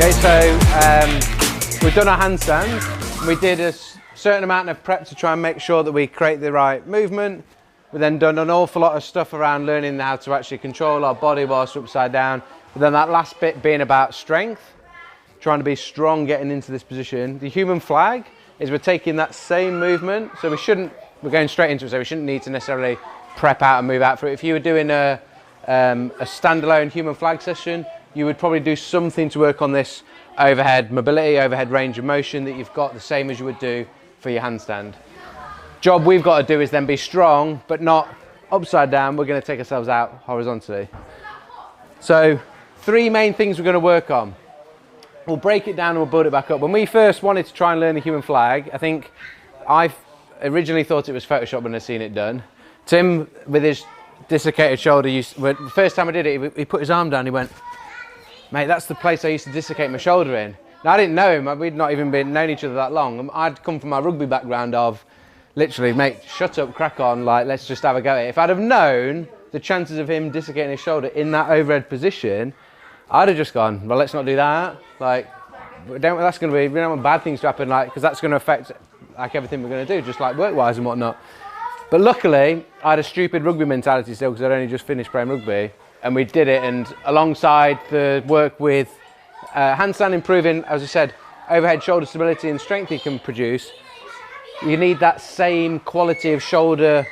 Okay, so we've done our handstand. We did a certain amount of prep to try and make sure that we create the right movement. We've then done an awful lot of stuff around learning how to actually control our body whilst we're upside down. But then that last bit being about strength, trying to be strong getting into this position. The human flag is we're taking that same movement, so we're going straight into it, so we shouldn't need to necessarily prep out and move out for it. If you were doing a standalone human flag session, you would probably do something to work on this overhead mobility, overhead range of motion that you've got, the same as you would do for your handstand. Job we've got to do is then be strong, but not upside down. We're going to take ourselves out horizontally. So 3 main things we're going to work on. We'll break it down and we'll build it back up. When we first wanted to try and learn the human flag, I think I originally thought it was Photoshop when I'd seen it done. Tim, with his dislocated shoulder, the first time I did it, he put his arm down, he went, "Mate, that's the place I used to dislocate my shoulder in." Now, I didn't know him, we'd not even known each other that long. I'd come from my rugby background of, literally, "Mate, shut up, crack on, like, let's just have a go at it." If I'd have known the chances of him dislocating his shoulder in that overhead position, I'd have just gone, "Well, let's not do that." Like, we don't want bad things to happen, like, because that's going to affect, like, everything we're going to do, just like work-wise and whatnot. But luckily, I had a stupid rugby mentality still, because I'd only just finished playing rugby, and we did it, and alongside the work with handstand improving, as I said, overhead shoulder stability and strength you can produce, you need that same quality of shoulder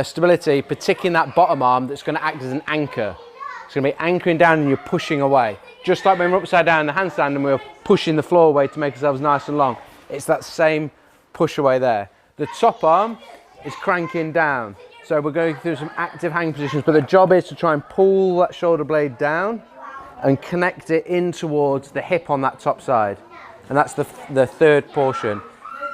stability, particularly in that bottom arm, that's going to act as an anchor. It's going to be anchoring down and you're pushing away. Just like when we're upside down in the handstand and we're pushing the floor away to make ourselves nice and long. It's that same push away there. The top arm is cranking down. So we're going through some active hang positions, but the job is to try and pull that shoulder blade down and connect it in towards the hip on that top side. And that's the third portion.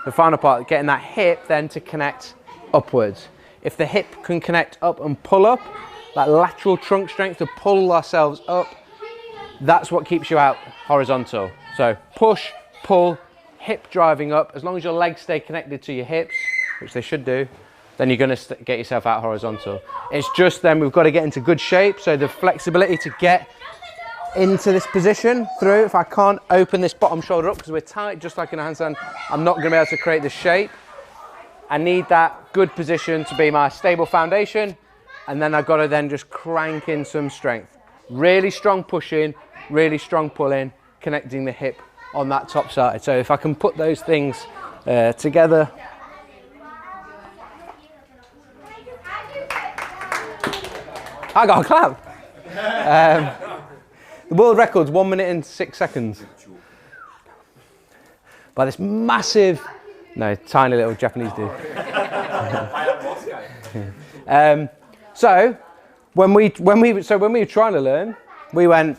The final part, getting that hip then to connect upwards. If the hip can connect up and pull up, that lateral trunk strength to pull ourselves up, that's what keeps you out horizontal. So push, pull, hip driving up. As long as your legs stay connected to your hips, which they should do, then you're going to get yourself out horizontal. It's just then we've got to get into good shape. So the flexibility to get into this position through. If I can't open this bottom shoulder up because we're tight, just like in a handstand, I'm not going to be able to create the shape. I need that good position to be my stable foundation. And then I've got to then just crank in some strength. Really strong pushing, really strong pulling, connecting the hip on that top side. So if I can put those things together. I got a clap. The world record's 1 minute and 6 seconds. By this massive, tiny little Japanese dude. So when we were trying to learn, we went,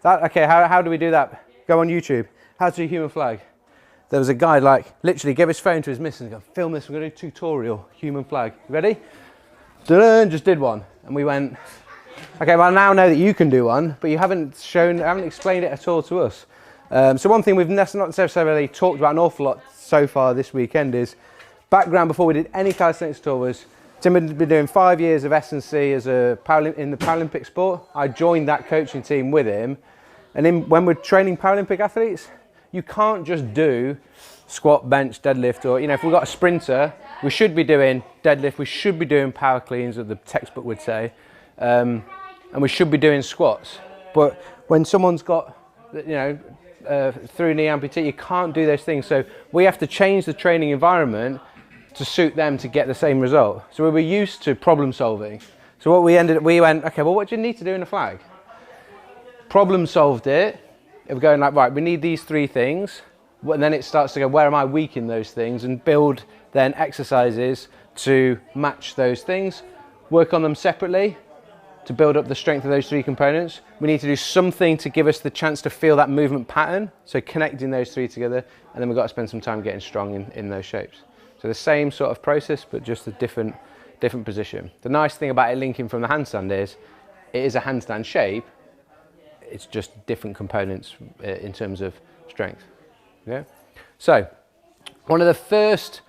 okay, how do we do that? Go on YouTube. How to do human flag. There was a guy literally gave his phone to his missus and go, "Film this, we're going to do a tutorial, human flag. You ready?" Just did one. And we went, okay, well, I now know that you can do one, but you haven't explained it at all to us. So one thing we've not necessarily talked about an awful lot so far this weekend is background before we did any calisthenics tour was Tim had been doing 5 years of S&C in the Paralympic sport. I joined that coaching team with him. And when we're training Paralympic athletes, you can't just do squat, bench, deadlift, or, if we've got a sprinter, we should be doing deadlift, we should be doing power cleans, as the textbook would say, and we should be doing squats. But when someone's got, through knee amputee, you can't do those things. So we have to change the training environment to suit them to get the same result. So we were used to problem solving. So what we went, okay, well, what do you need to do in a flag? Problem solved it. Of going right, we need these 3 things. And then it starts to go, where am I weak in those things? And build then exercises to match those things. Work on them separately to build up the strength of those 3 components. We need to do something to give us the chance to feel that movement pattern. So connecting those 3 together. And then we've got to spend some time getting strong in those shapes. So the same sort of process, but just a different position. The nice thing about it linking from the handstand is, it is a handstand shape. It's just different components in terms of strength. Yeah. So one of the first,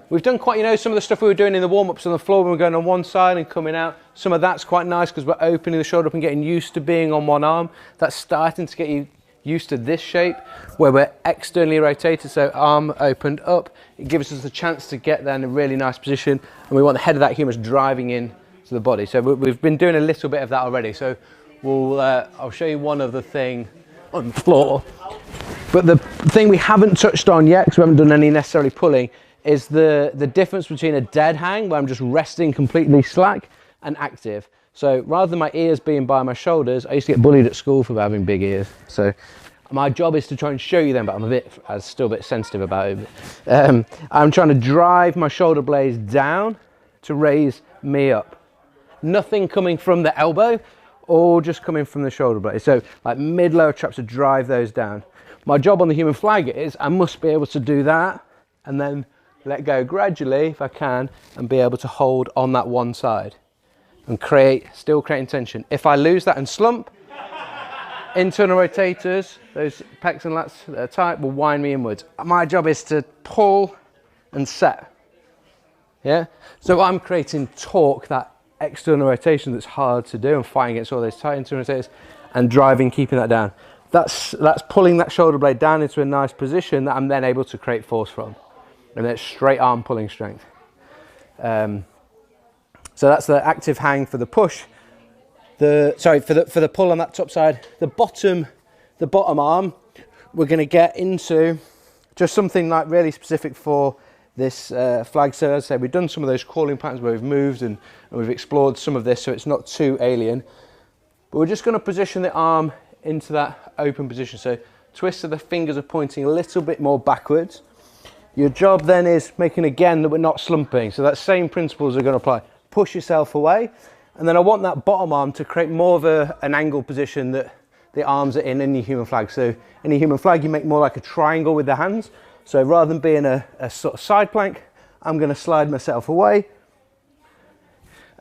we've done quite, some of the stuff we were doing in the warm-ups on the floor when we were going on one side and coming out. Some of that's quite nice because we're opening the shoulder up and getting used to being on one arm. That's starting to used to this shape where we're externally rotated, so arm opened up. It gives us a chance to get there in a really nice position, and we want the head of that humerus driving in to the body. So we've been doing a little bit of that already. So I'll show you one other thing on the floor. But the thing we haven't touched on yet, because we haven't done any necessarily pulling, is the difference between a dead hang, where I'm just resting completely slack, and active. So rather than my ears being by my shoulders, I used to get bullied at school for having big ears. So my job is to try and show you them, but I'm still a bit sensitive about it. I'm trying to drive my shoulder blades down to raise me up. Nothing coming from the elbow, all just coming from the shoulder blade. So like mid-lower traps to drive those down. My job on the human flag is I must be able to do that and then let go gradually if I can and be able to hold on that one side and still creating tension. If I lose that and slump, internal rotators, those pecs and lats that are tight, will wind me inwards. My job is to pull and set. Yeah? So I'm creating torque, that external rotation that's hard to do, and fighting against all those tight internal rotators and driving, keeping that down. That's pulling that shoulder blade down into a nice position that I'm then able to create force from. And then straight arm pulling strength. So that's the active hang for the push. For the pull on that top side. The bottom arm, we're going to get into just something like really specific for this flag. So as I say, we've done some of those crawling patterns where we've moved and we've explored some of this, so it's not too alien. But we're just going to position the arm into that open position. So twist so the fingers are pointing a little bit more backwards. Your job then is making again that we're not slumping. So that same principles are going to apply. Push yourself away. And then I want that bottom arm to create more of an angle position that the arms are in any human flag. So any human flag, you make more like a triangle with the hands. So rather than being a sort of side plank, I'm going to slide myself away.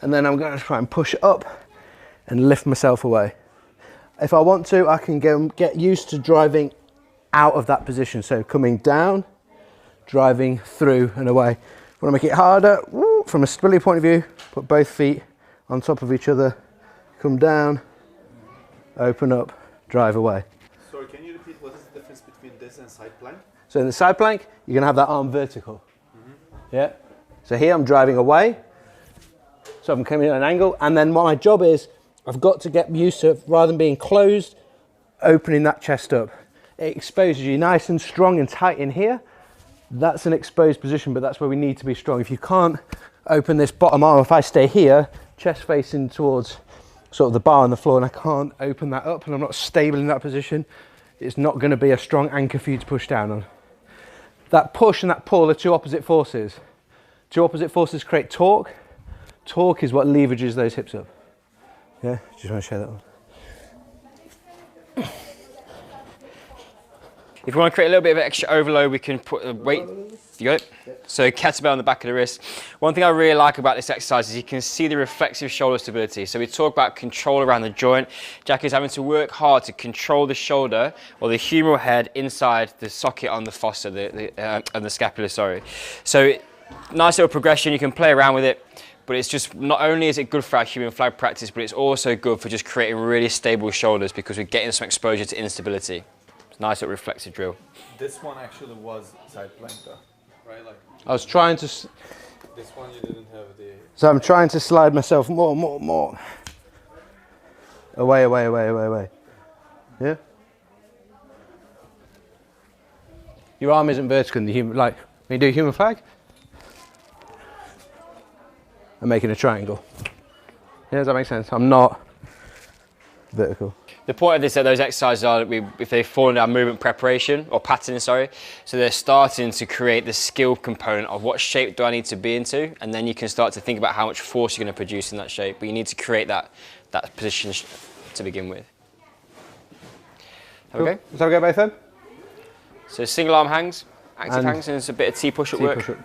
And then I'm going to try and push up and lift myself away. If I want to, I can get used to driving out of that position. So coming down, driving through and away. Want to make it harder, from a stability point of view, put both feet on top of each other, come down, open up, drive away. Sorry, can you repeat what is the difference between this and side plank? So in the side plank, you're going to have that arm vertical. Yeah. So here I'm driving away, so I'm coming at an angle, and then what my job is, I've got to get used to, rather than being closed, opening that chest up. It exposes you nice and strong and tight in here. That's an exposed position, but that's where we need to be strong. If you can't open this bottom arm, if I stay here, chest facing towards sort of the bar on the floor, and I can't open that up and I'm not stable in that position, it's not going to be a strong anchor for you to push down on. That push and that pull are two opposite forces. Two opposite forces create torque. Torque is what leverages those hips up. Yeah, just want to show that one. If we want to create a little bit of extra overload, we can put the weight. You got it? Yep. So kettlebell on the back of the wrist. One thing I really like about this exercise is you can see the reflexive shoulder stability. So we talk about control around the joint. Jack is having to work hard to control the shoulder or the humeral head inside the socket on the fossa, on the scapula, sorry. So nice little progression, you can play around with it. But it's just, not only is it good for our human flag practice, but it's also good for just creating really stable shoulders because we're getting some exposure to instability. It's a nice little reflexive drill. This one actually was side plank though, right? Like I was trying to... this one you didn't have the... So I'm trying to slide myself more. Away. Yeah? Your arm isn't vertical in the human, like, when you do human flag, I'm making a triangle. Yeah, does that make sense? I'm not vertical. The point of this, those exercises are if they fall into our movement preparation or patterning, sorry. So they're starting to create the skill component of what shape do I need to be into, and then you can start to think about how much force you're going to produce in that shape. But you need to create that position to begin with. Cool. Okay. Is that okay, both of them? So single arm hangs, active hangs, and it's a bit of T push-up work. Push-up.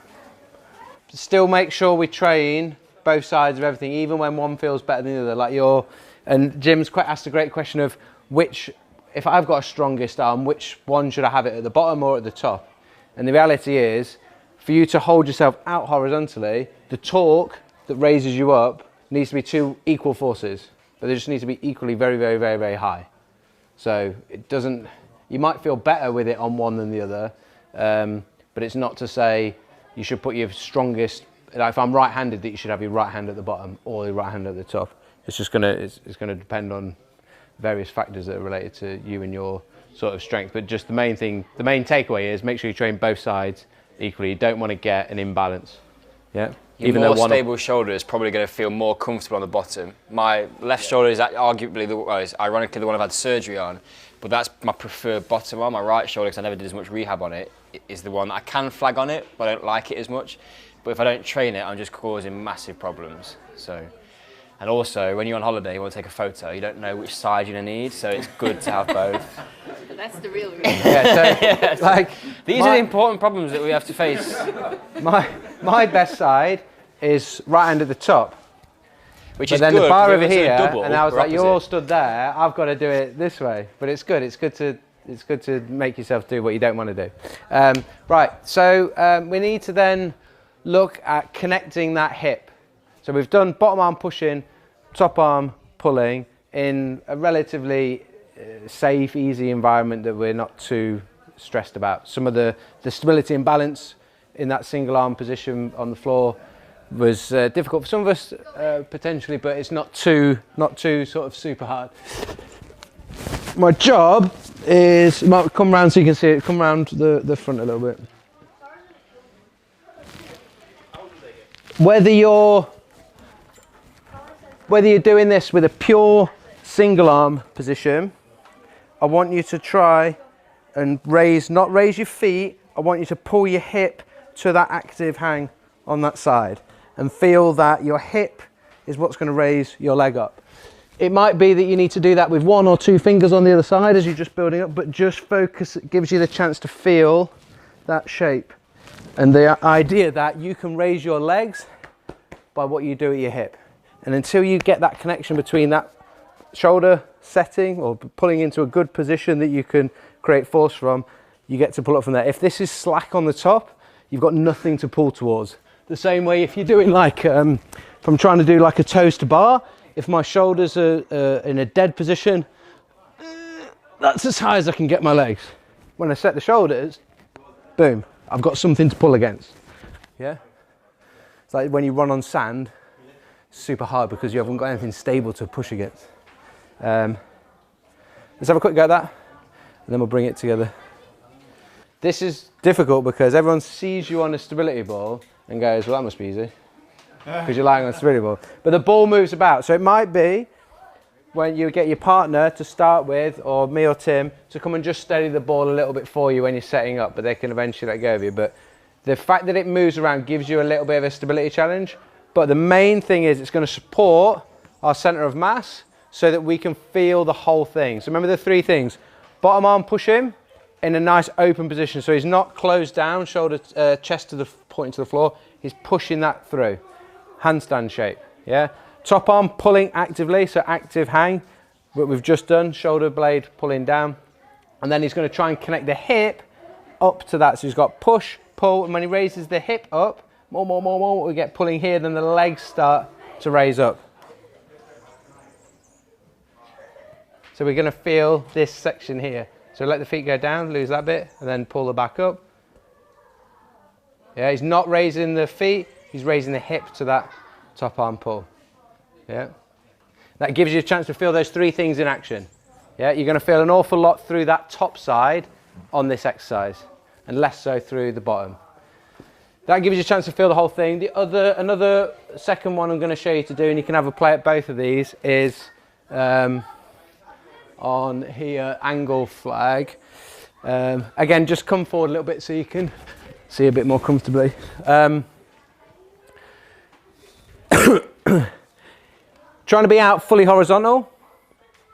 Still make sure we train both sides of everything, even when one feels better than the other. And Jim's asked a great question of if I've got a strongest arm, which one should I have it at the bottom or at the top? And the reality is, for you to hold yourself out horizontally, the torque that raises you up needs to be two equal forces, but they just need to be equally very, very, very, very high. So it doesn't, You might feel better with it on one than the other, but it's not to say you should put your strongest, like if I'm right-handed, that you should have your right hand at the bottom or your right hand at the top. It's just it's gonna depend on various factors that are related to you and your sort of strength. But just the main takeaway is make sure you train both sides equally. You don't want to get an imbalance. Yeah. Your more stable shoulder is probably going to feel more comfortable on the bottom. My left shoulder is arguably, ironically, the one I've had surgery on, but that's my preferred bottom one. My right shoulder, because I never did as much rehab on it, is the one that I can flag on it, but I don't like it as much. But if I don't train it, I'm just causing massive problems. So, and also, when you're on holiday, you want to take a photo, you don't know which side you're going to need, so it's good to have both. But that's the real reason. Yeah, so, like, these are the important problems that we have to face. My best side is right hand at the top. Which but is then good, the bar over it's a here, double, and I was or like, you're opposite. all stood there, I've got to do it this way. But it's good to make yourself do what you don't want to do. Right, so we need to then look at connecting that hip. So we've done bottom arm pushing, top arm pulling in a relatively safe, easy environment that we're not too stressed about. Some of the stability and balance in that single arm position on the floor was difficult for some of us potentially, but it's not too sort of super hard. My job is, might come round so you can see it, come round the front a little bit. Whether you're doing this with a pure single arm position, I want you to try and not raise your feet, I want you to pull your hip to that active hang on that side and feel that your hip is what's going to raise your leg up. It might be that you need to do that with 1 or 2 fingers on the other side as you're just building up, but just focus, it gives you the chance to feel that shape. And the idea that you can raise your legs by what you do at your hip. And until you get that connection between that shoulder setting or pulling into a good position that you can create force from, you get to pull up from there. If this is slack on the top, you've got nothing to pull towards. The same way if you're doing like, if I'm trying to do like a toes to bar, if my shoulders are in a dead position, that's as high as I can get my legs. When I set the shoulders, boom, I've got something to pull against. Yeah? It's like when you run on sand, it's super hard because you haven't got anything stable to push against. Let's have a quick go at that, and then we'll bring it together. This is difficult because everyone sees you on a stability ball and goes, well, that must be easy, because you're lying on a stability ball. But the ball moves about, so it might be when you get your partner to start with, or me or Tim, to come and just steady the ball a little bit for you when you're setting up, but they can eventually let go of you. But the fact that it moves around gives you a little bit of a stability challenge. But the main thing is it's going to support our center of mass so that we can feel the whole thing. So remember the 3 things. Bottom arm push him in a nice open position. So he's not closed down, shoulder, chest pointing to the floor. He's pushing that through. Handstand shape, yeah? Top arm pulling actively, so active hang. What we've just done, shoulder blade pulling down. And then he's going to try and connect the hip up to that. So he's got push, pull, and when he raises the hip up, more, we get pulling here, then the legs start to raise up. So we're going to feel this section here. So let the feet go down, lose that bit, and then pull the back up. Yeah, he's not raising the feet, he's raising the hip to that top arm pull. Yeah. That gives you a chance to feel those 3 things in action. Yeah, you're going to feel an awful lot through that top side on this exercise, and less so through the bottom. That gives you a chance to feel the whole thing. Another second one I'm going to show you to do, and you can have a play at both of these, is on here, angle flag. Again, just come forward a little bit so you can see a bit more comfortably. Trying to be out fully horizontal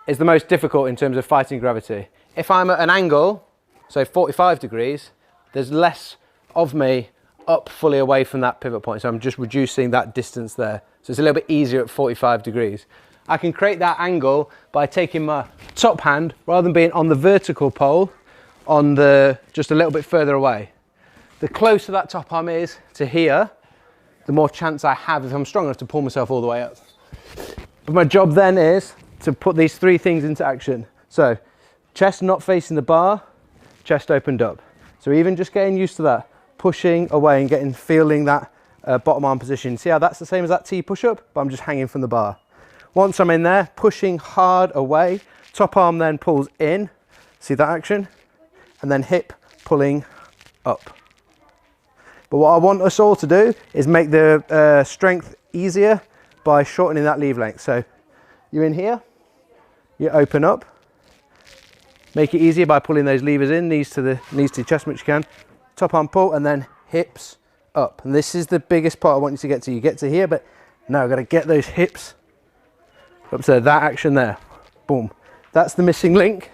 is the most difficult in terms of fighting gravity. If I'm at an angle, so 45 degrees, there's less of me up fully away from that pivot point. So I'm just reducing that distance there. So it's a little bit easier at 45 degrees. I can create that angle by taking my top hand, rather than being on the vertical pole, on the just a little bit further away. The closer that top arm is to here, the more chance I have, if I'm strong enough, to pull myself all the way up. But my job then is to put these 3 things into action. So Chest not facing the bar, chest opened up. So even just getting used to that, pushing away and feeling that bottom arm position. See how that's the same as that T push-up, but I'm just hanging from the bar. Once I'm in there, pushing hard away, top arm then pulls in, see that action? And then hip pulling up. But what I want us all to do is make the strength easier by shortening that lever length. So you're in here, you open up, make it easier by pulling those levers in, knees to your chest much you can, top arm pull, and then hips up. And this is the biggest part I want you to get to. You get to here, but now I've got to get those hips up to that action there. Boom. That's the missing link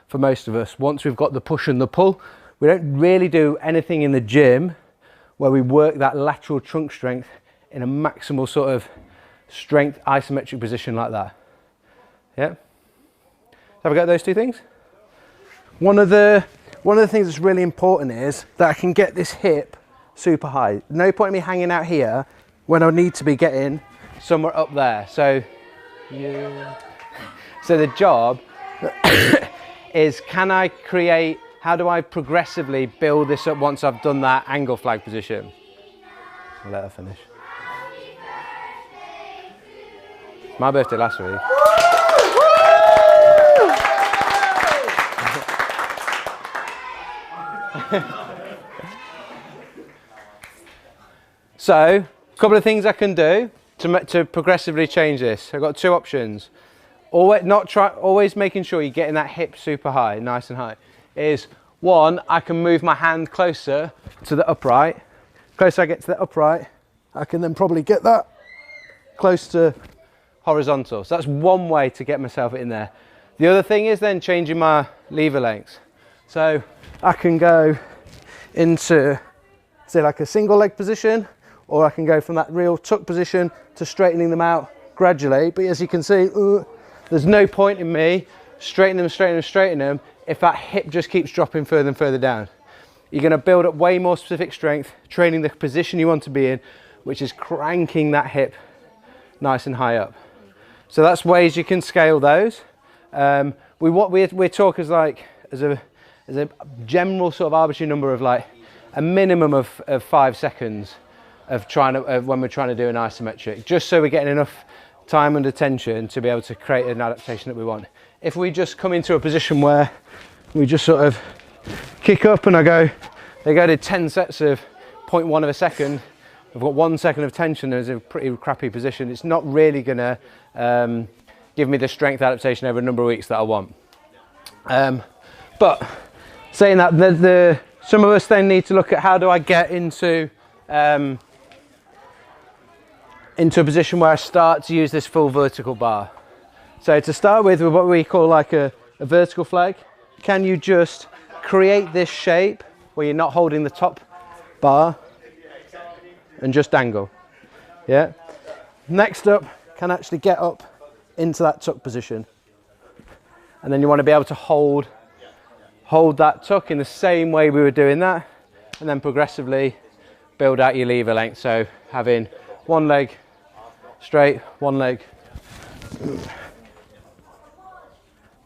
for most of us. Once we've got the push and the pull, we don't really do anything in the gym where we work that lateral trunk strength in a maximal sort of strength isometric position like that. Yeah. Have I got those two things? One of the things that's really important is that I can get this hip super high. No point in me hanging out here when I need to be getting somewhere up there. So the job is, how do I progressively build this up once I've done that angle flag position? I'll let her finish. My birthday last week. So, a couple of things I can do to progressively change this. I've got two options. Always making sure you're getting that hip super high, nice and high. Is one, I can move my hand closer to the upright. Closer I get to the upright, I can then probably get that close to horizontal. So that's one way to get myself in there. The other thing is then changing my lever lengths. So I can go into, say, like a single leg position, or I can go from that real tuck position to straightening them out gradually. But as you can see, there's no point in me straightening them if that hip just keeps dropping further and further down. You're going to build up way more specific strength, training the position you want to be in, which is cranking that hip nice and high up. So that's ways you can scale those. We talk as a general sort of arbitrary number of like a minimum of 5 seconds of when we're trying to do an isometric, just so we're getting enough time and attention to be able to create an adaptation that we want. If we just come into a position where we just sort of kick up and they go to 10 sets of 0.1 of a second, I've got 1 second of tension, there's a pretty crappy position. It's not really gonna give me the strength adaptation over a number of weeks that I want. But saying that, some of us then need to look at how do I get into a position where I start to use this full vertical bar. So to start with what we call like a vertical flag, can you just create this shape where you're not holding the top bar and just dangle? Yeah. Next up, can actually get up into that tuck position. And then you want to be able to hold that tuck in the same way we were doing that, and then progressively build out your lever length. So having one leg straight, one leg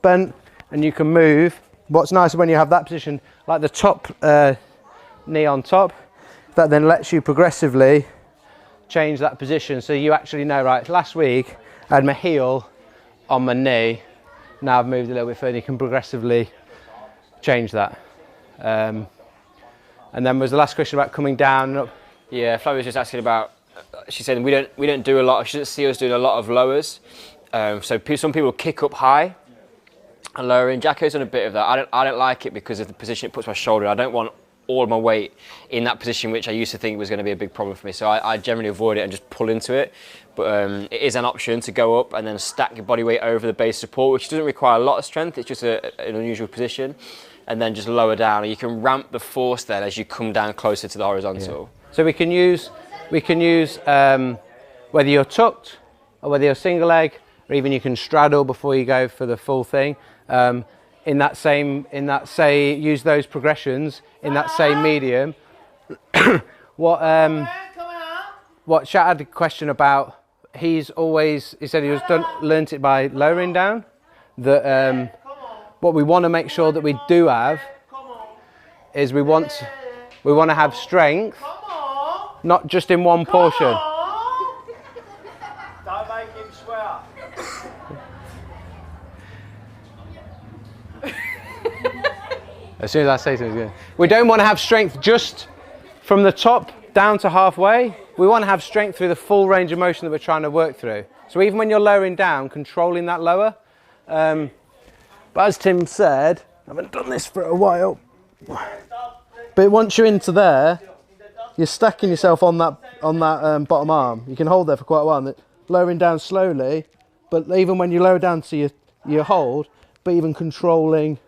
bent, and you can move. What's nice when you have that position, like the top knee on top, that then lets you progressively change that position. So you actually know, right, last week I had my heel on my knee, now I've moved a little bit further. You can progressively change that. And then was the last question about coming down and up? Yeah, Flavia was just asking about, she said we don't do a lot, she doesn't see us doing a lot of lowers. So some people kick up high and lowering. Jacko's done a bit of that. I don't like it because of the position it puts my shoulder in. I don't want all of my weight in that position, which I used to think was going to be a big problem for me. So I generally avoid it and just pull into it. But it is an option to go up and then stack your body weight over the base support, which doesn't require a lot of strength. It's just an unusual position. And then just lower down. And you can ramp the force then as you come down closer to the horizontal. Yeah. So we can use whether you're tucked or whether you're single leg, or even you can straddle before you go for the full thing. Use those progressions in that same medium. What Chat had a question about, he said he learnt it by lowering down, that what we want to make sure that we do have is we want to have strength, not just in one portion. Don't make him swear. As soon as I say something, we don't want to have strength just from the top down to halfway. We want to have strength through the full range of motion that we're trying to work through. So even when you're lowering down, controlling that lower. But as Tim said, I haven't done this for a while. But once you're into there, you're stacking yourself on that bottom arm. You can hold there for quite a while, and lowering down slowly. But even when you lower down to your hold, but even controlling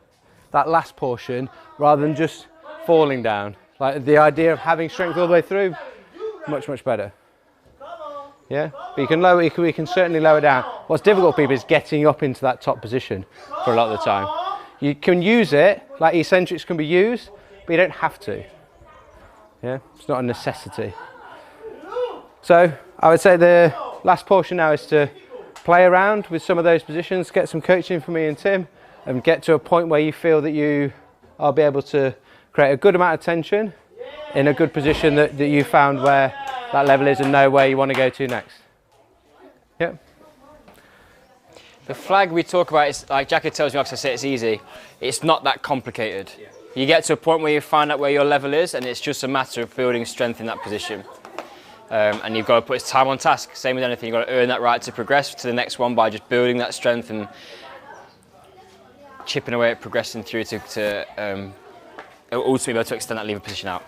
that last portion rather than just falling down. Like the idea of having strength all the way through, much, much better. Yeah, but you can lower, we can certainly lower down. What's difficult for people is getting up into that top position for a lot of the time. You can use it, like eccentrics can be used, but you don't have to. Yeah, it's not a necessity. So I would say the last portion now is to play around with some of those positions, get some coaching from me and Tim, and get to a point where you feel that you are be able to create a good amount of tension in a good position that you found where that level is and know where you want to go to next. Yep. The flag we talk about is, like Jackie tells me, like I say, it's easy. It's not that complicated. You get to a point where you find out where your level is, and it's just a matter of building strength in that position. And you've got to put time on task. Same with anything, you've got to earn that right to progress to the next one by just building that strength and chipping away at progressing through to ultimately be able to extend that lever position out.